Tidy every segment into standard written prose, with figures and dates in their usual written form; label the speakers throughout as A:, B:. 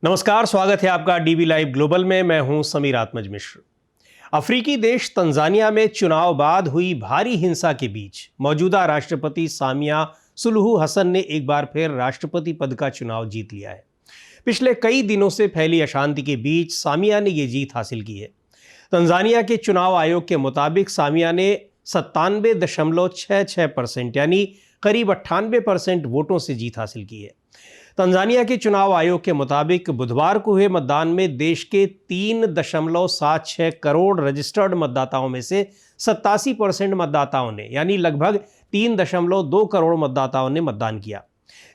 A: नमस्कार, स्वागत है आपका डीबी लाइव ग्लोबल में। मैं हूं समीर आत्मज मिश्र। अफ्रीकी देश तंजानिया में चुनाव बाद हुई भारी हिंसा के बीच मौजूदा राष्ट्रपति सामिया सुलुहु हसन ने एक बार फिर राष्ट्रपति पद का चुनाव जीत लिया है। पिछले कई दिनों से फैली अशांति के बीच सामिया ने यह जीत हासिल की है। तंजानिया के चुनाव आयोग के मुताबिक सामिया ने 97.66% यानी करीब 98% वोटों से जीत हासिल की है। तंजानिया के चुनाव आयोग के मुताबिक बुधवार को हुए मतदान में देश के 3.76 करोड़ रजिस्टर्ड मतदाताओं में से 87% मतदाताओं ने यानी लगभग 3.2 करोड़ मतदाताओं ने मतदान किया,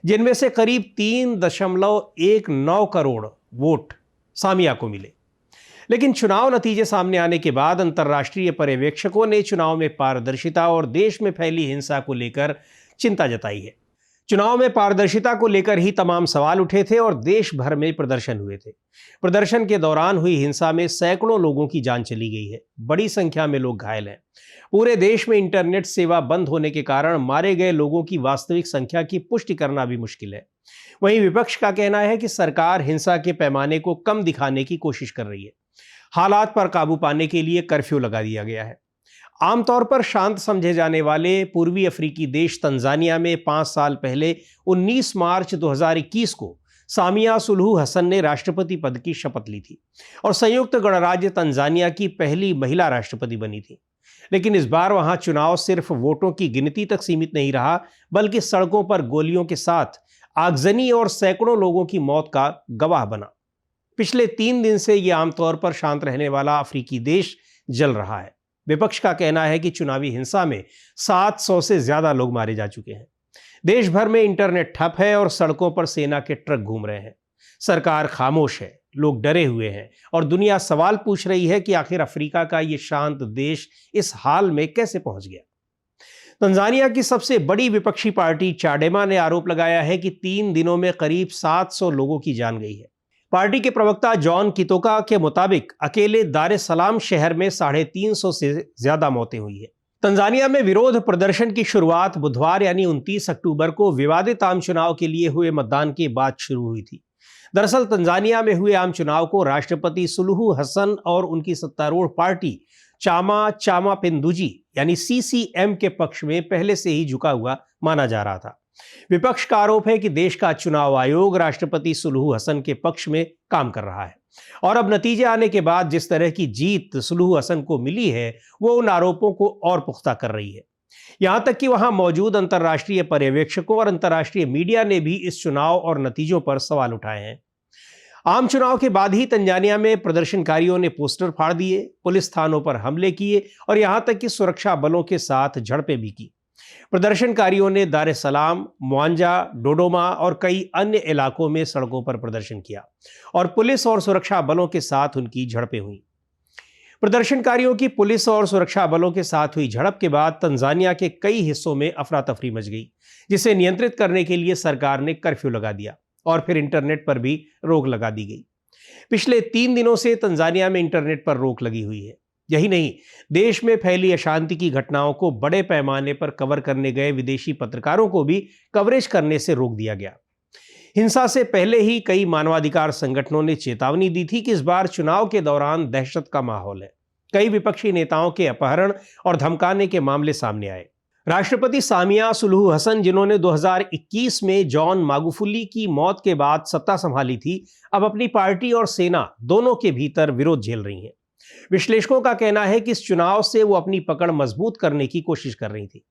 A: जिनमें से करीब 3.19 करोड़ वोट सामिया को मिले। लेकिन चुनाव नतीजे सामने आने के बाद अंतर्राष्ट्रीय पर्यवेक्षकों ने चुनाव में पारदर्शिता और देश में फैली हिंसा को लेकर चिंता जताई है। चुनाव में पारदर्शिता को लेकर ही तमाम सवाल उठे थे और देश भर में प्रदर्शन हुए थे। प्रदर्शन के दौरान हुई हिंसा में सैकड़ों लोगों की जान चली गई है, बड़ी संख्या में लोग घायल हैं। पूरे देश में इंटरनेट सेवा बंद होने के कारण मारे गए लोगों की वास्तविक संख्या की पुष्टि करना भी मुश्किल है। वहीं विपक्ष का कहना है कि सरकार हिंसा के पैमाने को कम दिखाने की कोशिश कर रही है। हालात पर काबू पाने के लिए कर्फ्यू लगा दिया गया है। आमतौर पर शांत समझे जाने वाले पूर्वी अफ्रीकी देश तंजानिया में 5 साल पहले 19 मार्च 2021 को सामिया सुलुहु हसन ने राष्ट्रपति पद की शपथ ली थी और संयुक्त गणराज्य तंजानिया की पहली महिला राष्ट्रपति बनी थी। लेकिन इस बार वहां चुनाव सिर्फ वोटों की गिनती तक सीमित नहीं रहा, बल्कि सड़कों पर गोलियों के साथ आगजनी और सैकड़ों लोगों की मौत का गवाह बना। पिछले 3 दिन से यह आमतौर पर शांत रहने वाला अफ्रीकी देश जल रहा है। विपक्ष का कहना है कि चुनावी हिंसा में 700 से ज्यादा लोग मारे जा चुके हैं। देश भर में इंटरनेट ठप है और सड़कों पर सेना के ट्रक घूम रहे हैं। सरकार खामोश है, लोग डरे हुए हैं और दुनिया सवाल पूछ रही है कि आखिर अफ्रीका का ये शांत देश इस हाल में कैसे पहुंच गया। तंजानिया की सबसे बड़ी विपक्षी पार्टी चाडेमा ने आरोप लगाया है कि 3 दिनों में करीब 700 लोगों की जान गई है। पार्टी के प्रवक्ता जॉन कितोका के मुताबिक अकेले दार एस सलाम शहर में 350 से ज्यादा मौतें हुई है। तंजानिया में विरोध प्रदर्शन की शुरुआत बुधवार यानी 29 अक्टूबर को विवादित आम चुनाव के लिए हुए मतदान के बाद शुरू हुई थी। दरअसल तंजानिया में हुए आम चुनाव को राष्ट्रपति सुलुहु हसन और उनकी सत्तारूढ़ पार्टी चामा चामा पेंदुजी यानी CCM के पक्ष में पहले से ही झुका हुआ माना जा रहा था। विपक्ष का आरोप है कि देश का चुनाव आयोग राष्ट्रपति सुलुहु हसन के पक्ष में काम कर रहा है और अब नतीजे आने के बाद जिस तरह की जीत सुलुहु हसन को मिली है वो उन आरोपों को और पुख्ता कर रही है। यहां तक कि वहां मौजूद अंतर्राष्ट्रीय पर्यवेक्षकों और अंतर्राष्ट्रीय मीडिया ने भी इस चुनाव और नतीजों पर सवाल उठाए हैं। आम चुनाव के बाद ही तंजानिया में प्रदर्शनकारियों ने पोस्टर फाड़ दिए, पुलिस थानों पर हमले किए और यहां तक कि सुरक्षा बलों के साथ झड़पें भी की। प्रदर्शनकारियों ने दार एस सलाम, मुआंजा, डोडोमा और कई अन्य इलाकों में सड़कों पर प्रदर्शन किया और पुलिस और सुरक्षा बलों के साथ उनकी झड़पें हुई। प्रदर्शनकारियों की पुलिस और सुरक्षा बलों के साथ हुई झड़प के बाद तंजानिया के कई हिस्सों में अफरा तफरी मच गई, जिसे नियंत्रित करने के लिए सरकार ने कर्फ्यू लगा दिया और फिर इंटरनेट पर भी रोक लगा दी गई। पिछले 3 दिनों से तंजानिया में इंटरनेट पर रोक लगी हुई है। यही नहीं, देश में फैली अशांति की घटनाओं को बड़े पैमाने पर कवर करने गए विदेशी पत्रकारों को भी कवरेज करने से रोक दिया गया। हिंसा से पहले ही कई मानवाधिकार संगठनों ने चेतावनी दी थी कि इस बार चुनाव के दौरान दहशत का माहौल है। कई विपक्षी नेताओं के अपहरण और धमकाने के मामले सामने आए। राष्ट्रपति सामिया सुलुहु हसन, जिन्होंने 2021 में जॉन मागुफुली की मौत के बाद सत्ता संभाली थी, अब अपनी पार्टी और सेना दोनों के भीतर विरोध झेल रही हैं। विश्लेषकों का कहना है कि इस चुनाव से वो अपनी पकड़ मजबूत करने की कोशिश कर रही थी।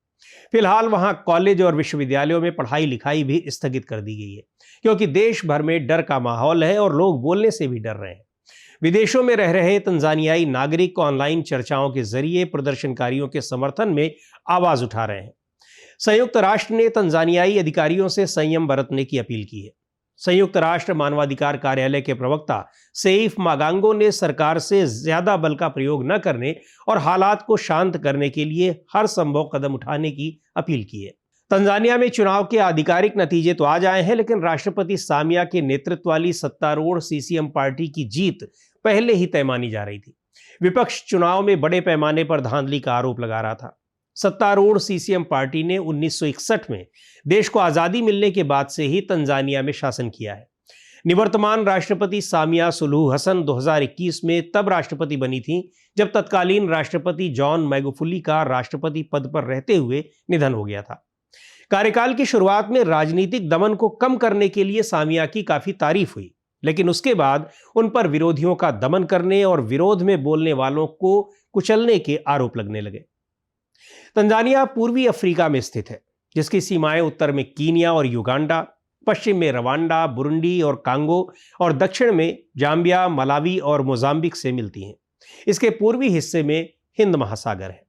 A: फिलहाल वहां कॉलेज और विश्वविद्यालयों में पढ़ाई लिखाई भी स्थगित कर दी गई है, क्योंकि देश भर में डर का माहौल है और लोग बोलने से भी डर रहे हैं। विदेशों में रह रहे तंजानियाई नागरिक ऑनलाइन चर्चाओं के जरिए प्रदर्शनकारियों के समर्थन में आवाज उठा रहे हैं। संयुक्त राष्ट्र ने तंजानियाई अधिकारियों से संयम बरतने की अपील की है। संयुक्त राष्ट्र मानवाधिकार कार्यालय के प्रवक्ता सेइफ मागांगो ने सरकार से ज्यादा बल का प्रयोग न करने और हालात को शांत करने के लिए हर संभव कदम उठाने की अपील की है। तंजानिया में चुनाव के आधिकारिक नतीजे तो आ जाए हैं, लेकिन राष्ट्रपति सामिया के नेतृत्व वाली सत्तारूढ़ CCM पार्टी की जीत पहले ही तय मानी जा रही थी। विपक्ष चुनाव में बड़े पैमाने पर धांधली का आरोप लगा रहा था। सत्तारूढ़ CCM पार्टी ने 1961 में देश को आज़ादी मिलने के बाद से ही तंजानिया में शासन किया है। निवर्तमान राष्ट्रपति सामिया सुलूहु हसन 2021 में तब राष्ट्रपति बनी थी जब तत्कालीन राष्ट्रपति जॉन मैगुफुली का राष्ट्रपति पद पर रहते हुए निधन हो गया था। कार्यकाल की शुरुआत में राजनीतिक दमन को कम करने के लिए सामिया की काफी तारीफ हुई, लेकिन उसके बाद उन पर विरोधियों का दमन करने और विरोध में बोलने वालों को कुचलने के आरोप लगने लगे। तंजानिया पूर्वी अफ्रीका में स्थित है, जिसकी सीमाएं उत्तर में कीनिया और युगांडा, पश्चिम में रवांडा, बुरुंडी और कांगो और दक्षिण में जाम्बिया, मलावी और मोजाम्बिक से मिलती हैं। इसके पूर्वी हिस्से में हिंद महासागर है।